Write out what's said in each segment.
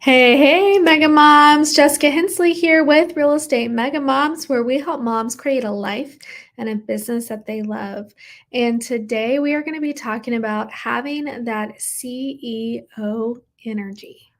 Hey, Mega Moms. Jessica Hensley here with Real Estate Mega Moms, where we help moms create a life and a business that they love. And today we are going to be talking about having that CEO energy.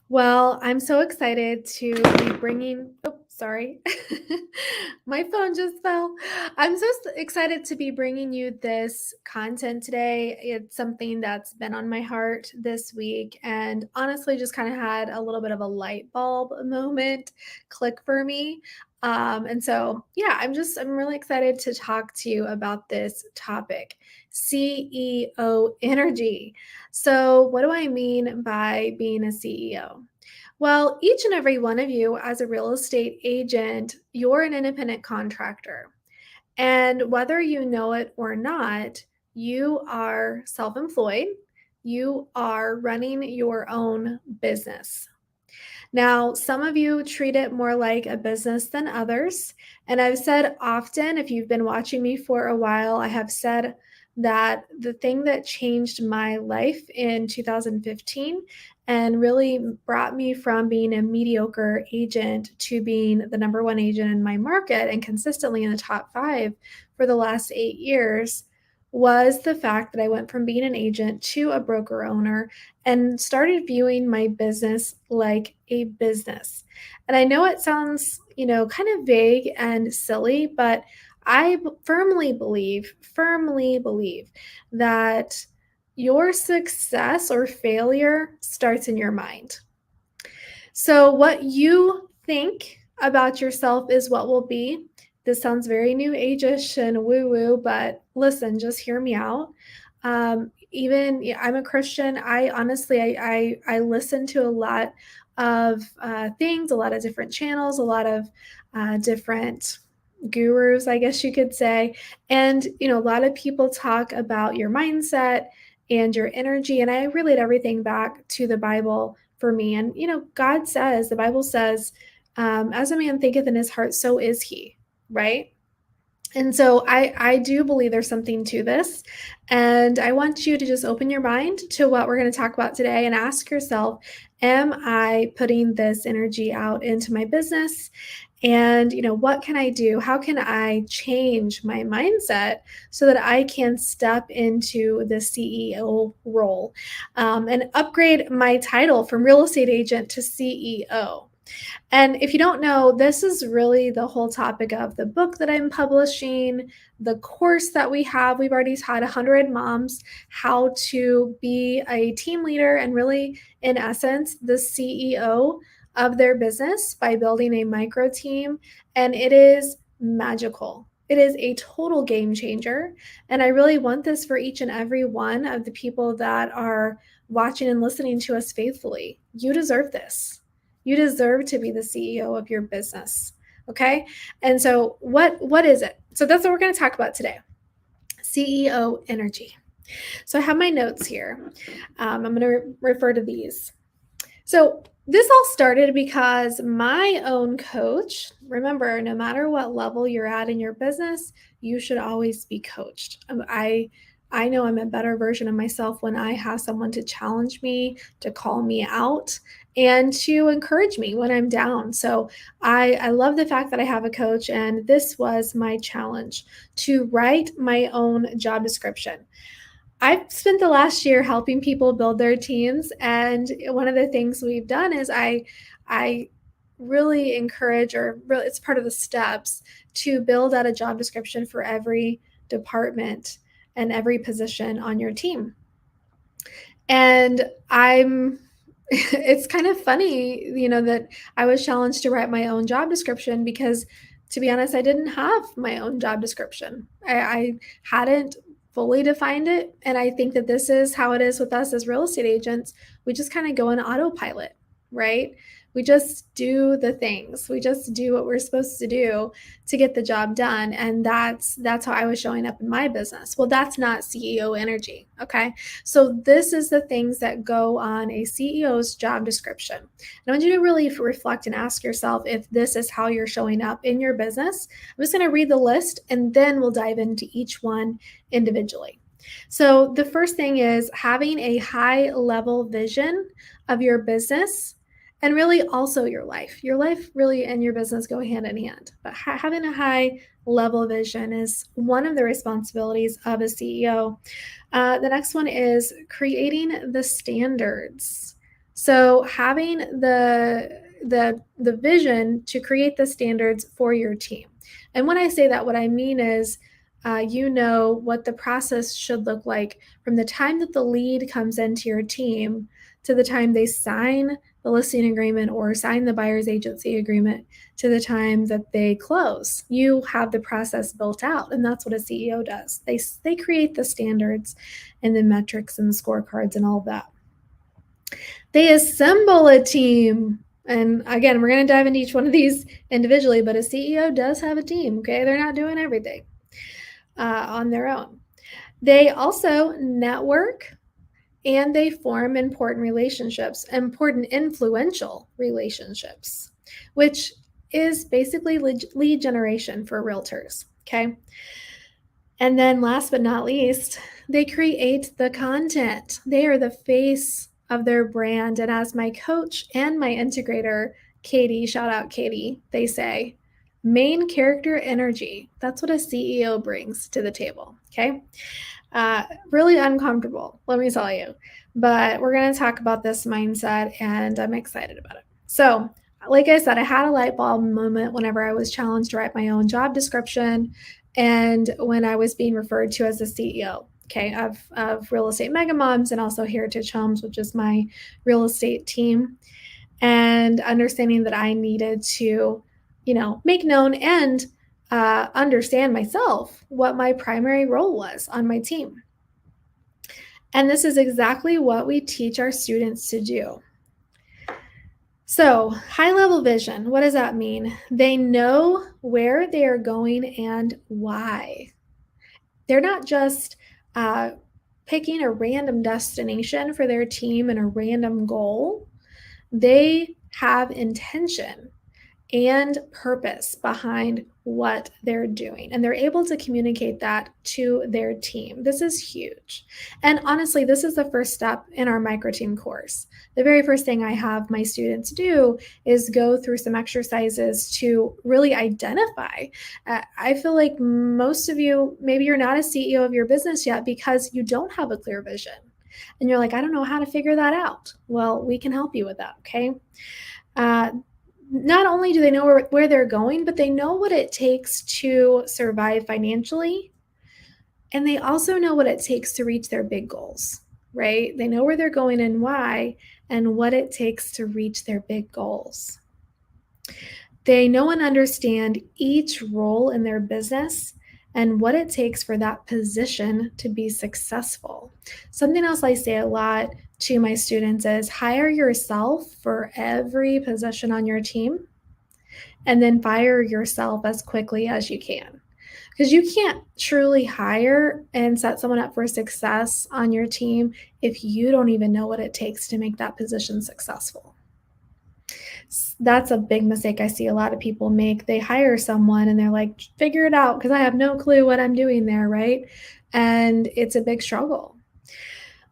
Well, I'm so excited to be bringing, oh, sorry, my phone just fell. I'm so excited to be bringing you this content today. It's something that's been on my heart this week and honestly just kind of had a little bit of a light bulb moment click for me. Yeah, I'm really excited to talk to you about this topic, CEO energy. So, what do I mean by being a CEO? Well, each and every one of you, as a real estate agent, you're an independent contractor. And whether you know it or not, you are self employed, you are running your own business. Now, some of you treat it more like a business than others. And I've said often, if you've been watching me for a while, I have said that the thing that changed my life in 2015 and really brought me from being a mediocre agent to being the number one agent in my market and consistently in the top five for the last 8 years was the fact that I went from being an agent to a broker owner and started viewing my business like a business. And I know it sounds, kind of vague and silly, but I firmly believe that your success or failure starts in your mind. So, what you think about yourself is what will be. This sounds very new age-ish and woo-woo, but listen, just hear me out. Even yeah, I'm a Christian. I honestly, I listen to a lot of things, a lot of different channels, a lot of different gurus, I guess you could say. And a lot of people talk about your mindset and your energy, and I relate everything back to the Bible for me. And God says, the Bible says, as a man thinketh in his heart, so is he, right? And so I do believe there's something to this. And I want you to just open your mind to what we're going to talk about today and ask yourself, am I putting this energy out into my business? And what can I do? How can I change my mindset so that I can step into the CEO role and upgrade my title from real estate agent to CEO? And if you don't know, this is really the whole topic of the book that I'm publishing, the course that we have. We've already taught 100 moms how to be a team leader and really, in essence, the CEO of their business by building a micro team. And it is magical. It is a total game changer. And I really want this for each and every one of the people that are watching and listening to us faithfully. You deserve this. You deserve to be the CEO of your business. Okay. And so what is it? So that's what we're going to talk about today. CEO energy. So I have my notes here. I'm going to refer to these. So this all started because my own coach, remember, no matter what level you're at in your business, you should always be coached. I know I'm a better version of myself when I have someone to challenge me, to call me out, and to encourage me when I'm down. So I love the fact that I have a coach, and this was my challenge to write my own job description. I've spent the last year helping people build their teams, and one of the things we've done is I really encourage, or really it's part of the steps to build out a job description for every department and every position on your team. And it's kind of funny, that I was challenged to write my own job description because, to be honest, I didn't have my own job description. I hadn't fully defined it. And I think that this is how it is with us as real estate agents. We just kind of go on autopilot, right? We just do the things. We just do what we're supposed to do to get the job done. And that's how I was showing up in my business. Well, that's not CEO energy. Okay. So this is the things that go on a CEO's job description. And I want you to really reflect and ask yourself if this is how you're showing up in your business. I'm just going to read the list and then we'll dive into each one individually. So the first thing is having a high level vision of your business and really also your life. Your life really and your business go hand in hand. But having a high level vision is one of the responsibilities of a CEO. The next one is creating the standards. So having the vision to create the standards for your team. And when I say that, what I mean is you know what the process should look like from the time that the lead comes into your team to the time they sign the listing agreement or sign the buyer's agency agreement to the time that they close. You have the process built out, and that's what a CEO does. They create the standards and the metrics and the scorecards and all of that. They assemble a team. And again, we're going to dive into each one of these individually, but a CEO does have a team, okay? They're not doing everything on their own. They also network and they form important relationships, important influential relationships, which is basically lead generation for realtors, okay? And then last but not least, they create the content. They are the face of their brand. And as my coach and my integrator, Katie, shout out Katie, they say, main character energy. That's what a CEO brings to the table, okay? Really uncomfortable, let me tell you. But we're going to talk about this mindset, and I'm excited about it. So, like I said, I had a light bulb moment whenever I was challenged to write my own job description and when I was being referred to as the CEO, okay, of Real Estate Mega Moms and also Heritage Homes, which is my real estate team, and understanding that I needed to, make known and understand myself what my primary role was on my team. And this is exactly what we teach our students to do. So, high level vision, what does that mean? They know where they are going and why. They're not just picking a random destination for their team and a random goal. They have intention and purpose behind what they're doing. And they're able to communicate that to their team. This is huge. And honestly, this is the first step in our micro team course. The very first thing I have my students do is go through some exercises to really identify. I feel like most of you, maybe you're not a CEO of your business yet because you don't have a clear vision. And you're like, I don't know how to figure that out. Well, we can help you with that, okay? Not only do they know where they're going, but they know what it takes to survive financially. And they also know what it takes to reach their big goals, right? They know where they're going and why, and what it takes to reach their big goals. They know and understand each role in their business and what it takes for that position to be successful. Something else I say a lot to my students is hire yourself for every position on your team and then fire yourself as quickly as you can. Because you can't truly hire and set someone up for success on your team if you don't even know what it takes to make that position successful. That's a big mistake I see a lot of people make. They hire someone and they're like, figure it out because I have no clue what I'm doing there, right? And it's a big struggle.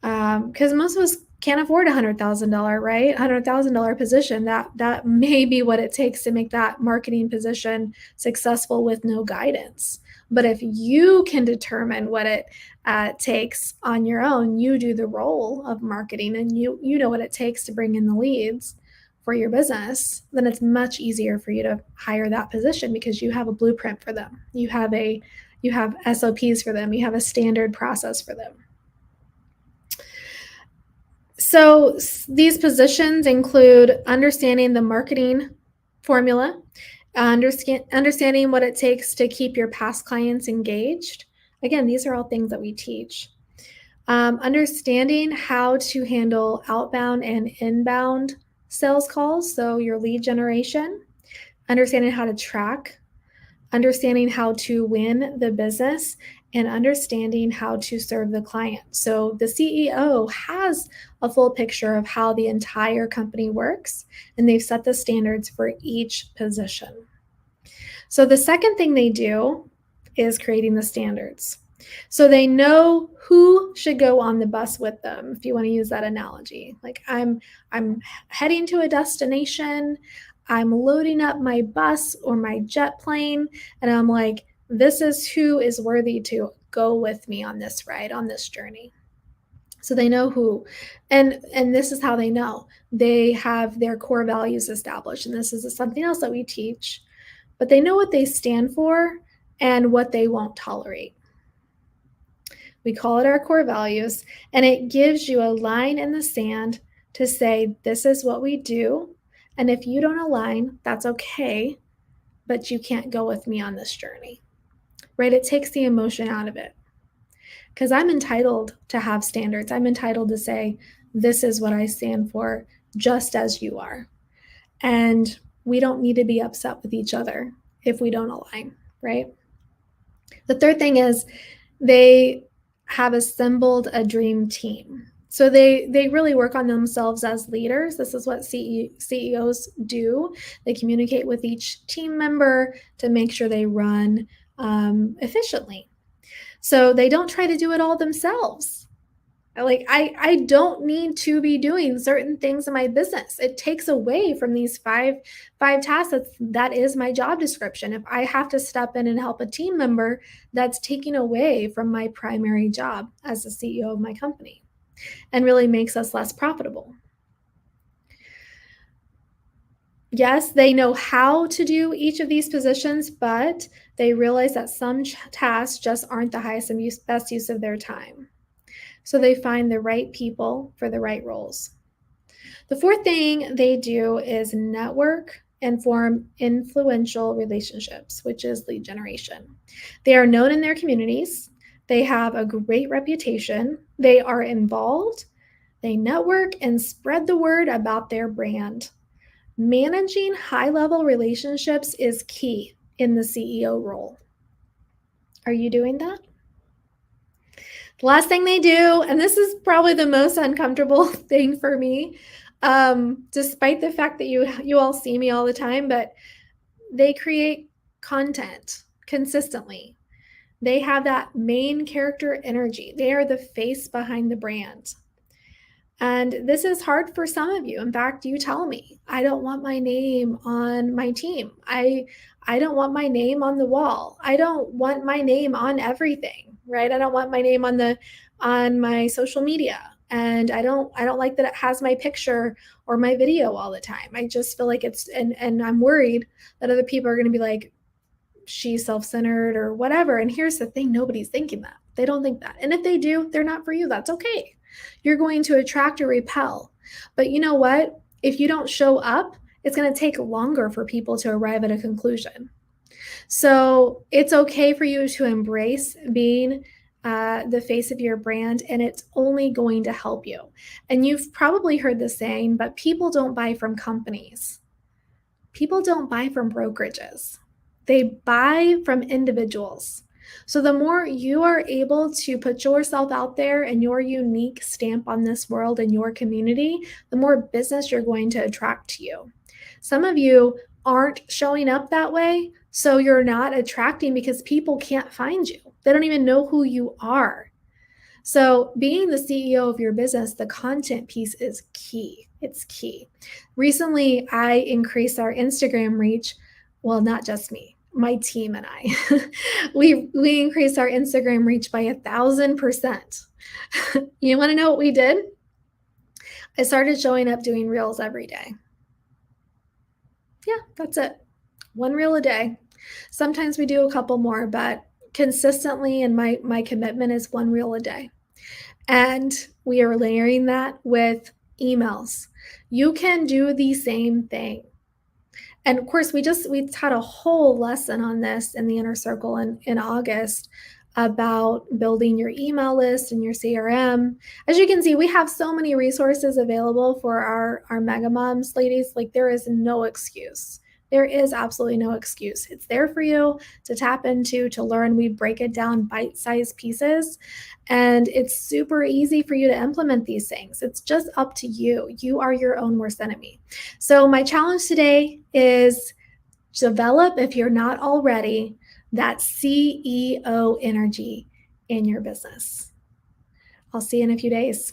Because most of us can't afford $100,000, right? $100,000 position. That may be what it takes to make that marketing position successful with no guidance. But if you can determine what it takes on your own, you do the role of marketing and you know what it takes to bring in the leads for your business, then it's much easier for you to hire that position because you have a blueprint for them. You have SOPs for them. You have a standard process for them. So these positions include understanding the marketing formula, understanding what it takes to keep your past clients engaged. Again, these are all things that we teach. Understanding how to handle outbound and inbound sales calls, so your lead generation, understanding how to track, understanding how to win the business, and understanding how to serve the client. So the CEO has a full picture of how the entire company works, and they've set the standards for each position. So the second thing they do is creating the standards. So they know who should go on the bus with them, if you want to use that analogy. Like I'm heading to a destination, I'm loading up my bus or my jet plane, and I'm like, this is who is worthy to go with me on this ride, on this journey. So they know who, and this is how they know. They have their core values established, and this is something else that we teach, but they know what they stand for and what they won't tolerate. We call it our core values, and it gives you a line in the sand to say, this is what we do. And if you don't align, that's okay, but you can't go with me on this journey, right? It takes the emotion out of it. Because I'm entitled to have standards. I'm entitled to say, this is what I stand for, just as you are. And we don't need to be upset with each other if we don't align, right? The third thing is they have assembled a dream team. So they really work on themselves as leaders. This is what CEOs do. They communicate with each team member to make sure they run efficiently. So they don't try to do it all themselves. Like I don't need to be doing certain things in my business. It takes away from these five tasks. That is my job description. If I have to step in and help a team member, that's taking away from my primary job as the CEO of my company and really makes us less profitable. Yes, they know how to do each of these positions, but they realize that some tasks just aren't the highest and best use of their time. So they find the right people for the right roles. The fourth thing they do is network and form influential relationships, which is lead generation. They are known in their communities. They have a great reputation. They are involved. They network and spread the word about their brand. Managing high-level relationships is key in the CEO role. Are you doing that? The last thing they do, and this is probably the most uncomfortable thing for me, despite the fact that you all see me all the time, but they create content consistently. They have that main character energy. They are the face behind the brand. And this is hard for some of you. In fact, you tell me, I don't want my name on my team. I don't want my name on the wall. I don't want my name on everything, right? I don't want my name on my social media. And I don't like that it has my picture or my video all the time. I just feel like it's and I'm worried that other people are going to be like, she's self-centered or whatever. And here's the thing, nobody's thinking that. They don't think that. And if they do, they're not for you. That's okay. You're going to attract or repel. But you know what? If you don't show up, it's going to take longer for people to arrive at a conclusion. So it's okay for you to embrace being the face of your brand, and it's only going to help you. And you've probably heard the saying, but people don't buy from companies. People don't buy from brokerages. They buy from individuals. So the more you are able to put yourself out there and your unique stamp on this world and your community, the more business you're going to attract to you. Some of you aren't showing up that way, so you're not attracting because people can't find you. They don't even know who you are. So being the CEO of your business, the content piece is key. It's key. Recently, I increased our Instagram reach. Well, not just me, my team and I. we increased our Instagram reach by 1,000%. You want to know what we did? I started showing up doing reels every day. Yeah, that's it. One reel a day. Sometimes we do a couple more, but consistently, and my commitment is one reel a day. And we are layering that with emails. You can do the same thing. And of course, we taught a whole lesson on this in the inner circle in August. about building your email list and your CRM. As you can see, we have so many resources available for our mega moms, ladies. Like, there is no excuse. There is absolutely no excuse. It's there for you to tap into, to learn. We break it down bite-sized pieces, and it's super easy for you to implement these things. It's just up to you. You are your own worst enemy. So my challenge today is develop, if you're not already, that CEO energy in your business. I'll see you in a few days.